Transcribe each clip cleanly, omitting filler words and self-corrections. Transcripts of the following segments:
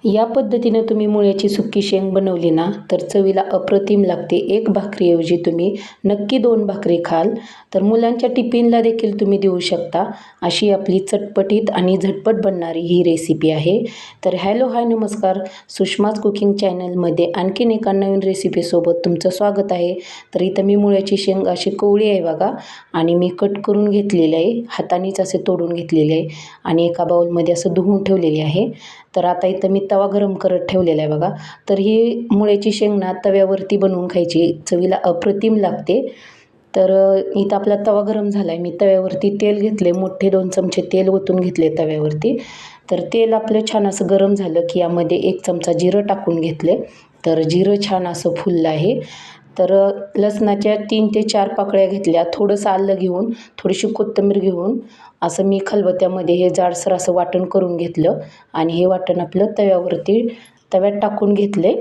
या पद्धतीने तुम्ही मुळ्याची सुक्की शेंग बनवली ना तर चवीला अप्रतिम लागते. एक भाकरीऐवजी तुम्ही नक्की 2 भाकरी खाल तर मुलांच्या टिफिनला देखील तुम्ही देऊ शकता. अशी आपली चटपटीत आणि झटपट बनणारी ही रेसिपी आहे. तर हॅलो हाय नमस्कार, सुषमाज कुकिंग चॅनलमध्ये आणखीन एका नवीन रेसिपीसोबत तुमचं स्वागत आहे. तर इथं मी मुळ्याची शेंग अशी कोवळी आहे बघा आणि मी कट करून घेतलेली आहे, हातानेच असे तोडून घेतलेले आहे आणि एका बाउलमध्ये असं धुवून ठेवलेली आहे. तर आता इथं मी तवा गरम करत ठेवलेला आहे बघा. तर ही मुळ्याची शेंग ना तव्यावरती बनवून खायची, चवीला अप्रतिम लागते. तर इथं आपला तवा गरम झाला आहे. मी तव्यावरती तेल घेतले, मोठे 2 चमचे तेल ओतून घेतले तव्यावरती. तर तेल आपलं छान असं गरम झालं की यामध्ये 1 चमचा जिरं टाकून घेतले. तर जिरं छान असं फुललं आहे. तर लसणाच्या 3 ते 4 पाकळ्या घेतल्या, थोडंसं आलं घेऊन, थोडीशी कोथिंबीर घेऊन असं मी खलबत्त्यामध्ये हे जाडसर असं वाटण करून घेतलं आणि हे वाटण आपलं तव्यात टाकून घेतले.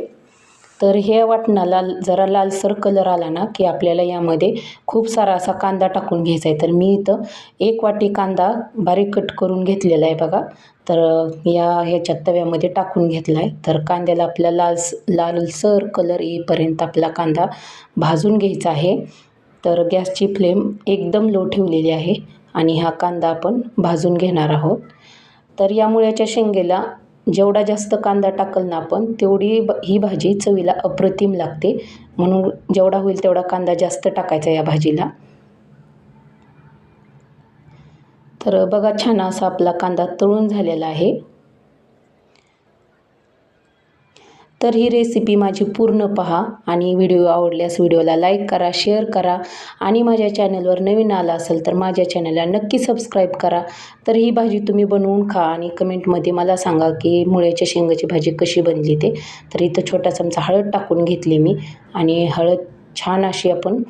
तर हे वाटणाला जरा लालसर कलर आला ना की आपल्याला यामध्ये खूप सारा असा कांदा टाकून घ्यायचा आहे. तर मी इथं 1 वाटी कांदा बारीक कट करून घेतलेला आहे बघा. तर ह्याच्यात तव्यामध्ये टाकून घेतला आहे. तर कांद्याला आपला लालसर कलर येईपर्यंत आपला कांदा भाजून घ्यायचा आहे. तर गॅसची फ्लेम एकदम लो ठेवलेली आहे आणि हा कांदा आपण भाजून घेणार आहोत. तर या मुळ्याच्या शेंगेला जेवढा जास्त कांदा टाकल ना आपण तेवढी ही भाजी चवीला अप्रतिम लागते. म्हणून जेवढा होईल तेवढा कांदा जास्त टाकायचा या भाजीला. तर बघा छान असा आपला कांदा तळून झालेला आहे. तर ही रेसिपी माझी पूर्ण पहा आणि व्हिडिओ आवडल्यास व्हिडिओला लाईक करा, शेअर करा आणि माझ्या चॅनलवर नवीन आला असेल तर माझ्या चॅनलला नक्की सबस्क्राईब करा. तर ही भाजी तुम्ही बनवून खा आणि कमेंटमध्ये मला सांगा की मुळ्याच्या शेंगाची भाजी कशी बनली ते. तर इथं छोटा चमचा हळद टाकून घेतली मी आणि हळद छान अशी आपण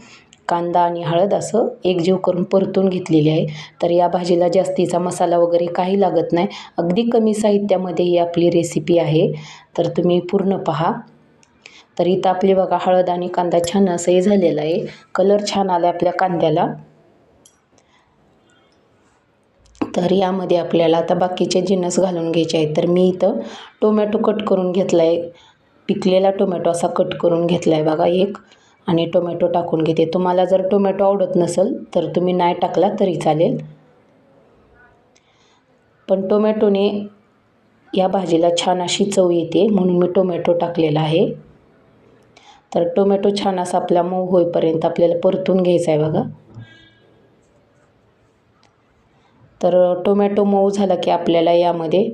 कांदा आणि हळद असं एकजीव करून परतून घेतलेली आहे. तर या भाजीला जास्तीचा मसाला वगैरे काही लागत नाही, अगदी कमी साहित्यामध्ये ही आपली रेसिपी आहे. तर तुम्ही पूर्ण पहा. तर इथं आपली बघा हळद आणि कांदा छान असंही झालेला आहे, कलर छान आला आपल्या कांद्याला. तर यामध्ये आपल्याला आता बाकीचे जिन्नस घालून घ्यायचे आहेत. तर मी इथं टोमॅटो कट करून घेतला आहे, पिकलेला टोमॅटो असा कट करून घेतला आहे बघा एक आणि टोमॅटो टाकून घेते. तुम्हाला जर टोमॅटो आवडत नसेल तर तुम्ही नाही टाकला तरी चालेल, पण टोमॅटोने या भाजीला छान अशी चव येते म्हणून मी टोमॅटो टाकलेला आहे. तर टोमॅटो छान असा आपला मऊ होईपर्यंत आपल्याला परतून घ्यायचा आहे बघा. तर टोमॅटो मऊ झाला की आपल्याला यामध्ये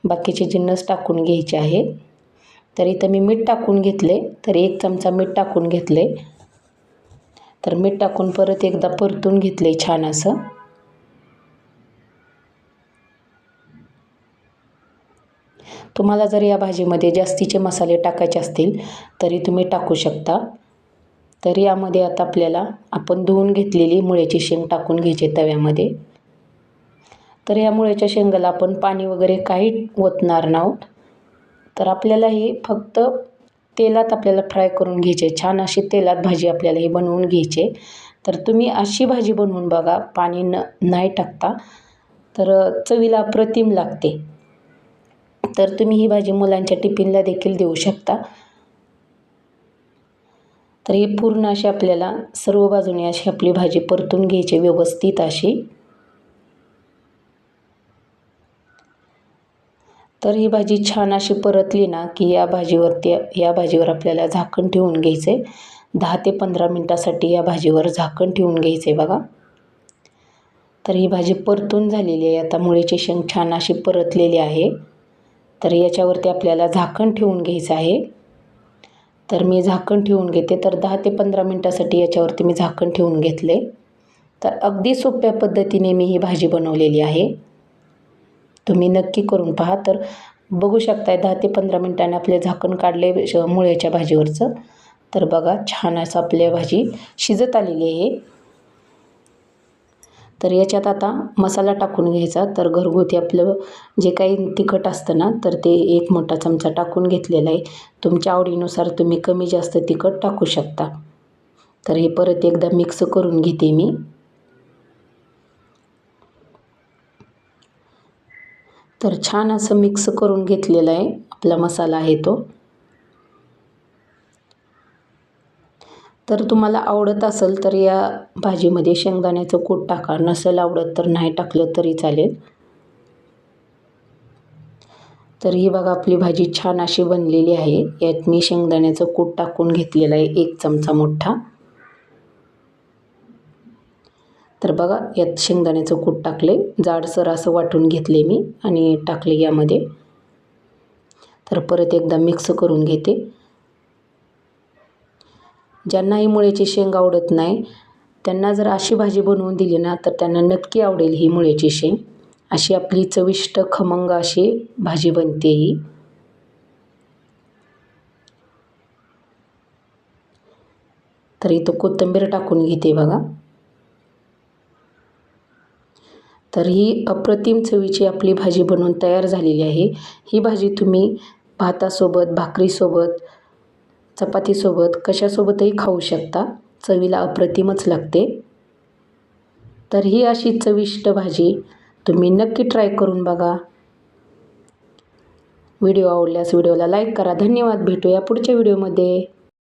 बाकीचे जिन्नस टाकून घ्यायचे आहे. तर इथं मी मीठ टाकून घेतले, तर 1 चमचा मीठ टाकून घेतले. तर मीठ टाकून परत एकदा परतून घेतले छान असं. तुम्हाला जर या भाजीमध्ये जास्तीचे मसाले टाकायचे असतील तरी तुम्ही टाकू शकता. तर यामध्ये आता आपल्याला आपण धुवून घेतलेली मुळ्याची शेंग टाकून घ्यायची तव्यामध्ये. तर या मुळ्याच्या शेंगाला आपण पाणी वगैरे काही ओतणार नाहोत. तर आपल्याला हे फक्त तेलात आपल्याला फ्राय करून घ्यायचे, छान अशी तेलात भाजी आपल्याला ही बनवून घ्यायची. तर तुम्ही अशी भाजी बनवून बघा, पाणी नाही टाकता, तर चवीला अप्रतिम लागते. तर तुम्ही ही भाजी मुलांच्या टिफिनला देखील देऊ शकता. तर ही पूर्ण अशी आपल्याला सर्व बाजूने अशी आपली भाजी परतून घ्यायची व्यवस्थित अशी. तर ही भाजी छान अशी परतली ना की या भाजीवर आपल्याला झाकण ठेवून घ्यायचे. 10 ते 15 मिनटासाठी या भाजीवर झाकण ठेवून घ्यायचे बघा. तर ही भाजी परतून झालेली आहे. आता मुळ्याची शेंग छान अशी परतलेली आहे. तर याच्यावरती आपल्याला झाकण ठेवून घ्यायचं आहे. तर मी झाकण ठेवून घेते. तर 10 ते 15 मिनटासाठी याच्यावरती मी झाकण ठेवून घेतले. तर अगदी सोप्या पद्धतीने मी ही भाजी बनवलेली आहे, तुम्ही नक्की करून पहा. तर बघू शकताय 10 ते 15 मिनटांनी आपले झाकण काढले मुळ्याच्या भाजीवरचं. तर बघा छान असं आपली भाजी शिजत आलेली आहे. तर याच्यात आता मसाला टाकून घ्यायचा. तर घरगुती आपलं जे काही तिखट असतं ना तर ते 1 मोठा चमचा टाकून घेतलेला आहे. तुमच्या आवडीनुसार तुम्ही कमी जास्त तिखट टाकू शकता. तर हे परत एकदा मिक्स करून घेते मी. तर छान असं मिक्स करून घेतलेला आहे आपला मसाला आहे तो. तर तुम्हाला आवडत असेल तर या भाजीमध्ये शेंगदाण्याचं कूट टाका, नसेल आवडत तर नाही टाकलं तरी चालेल. तर ही बघा आपली भाजी छान अशी बनलेली आहे. यात मी शेंगदाण्याचं कूट टाकून घेतलेलं आहे 1 चमचा मोठा. तर बघा यात शेंगदाण्याचं कूट टाकले, जाडसर असं वाटून घेतले मी आणि टाकले यामध्ये. तर परत एकदा मिक्स करून घेते. ज्यांनाही मुळ्याची शेंग आवडत नाही त्यांना जर अशी भाजी बनवून दिली ना तर त्यांना नक्की आवडेल ही मुळ्याची शेंग. अशी आपली चविष्ट खमंग अशी भाजी बनते ही. तर इथं कोथिंबीर टाकून घेते बघा. तर ही अप्रतिम चवीची आपली भाजी बनवून तयार झालेली आहे. ही भाजी तुम्ही भातासोबत, भाकरीसोबत, चपातीसोबत कशासोबतही खाऊ शकता. चवीला अप्रतिमच लागते. तर ही अशी चविष्ट भाजी तुम्ही नक्की ट्राय करून बघा. व्हिडिओ आवडल्यास व्हिडिओला लाईक करा. धन्यवाद. भेटूया पुढच्या व्हिडिओमध्ये.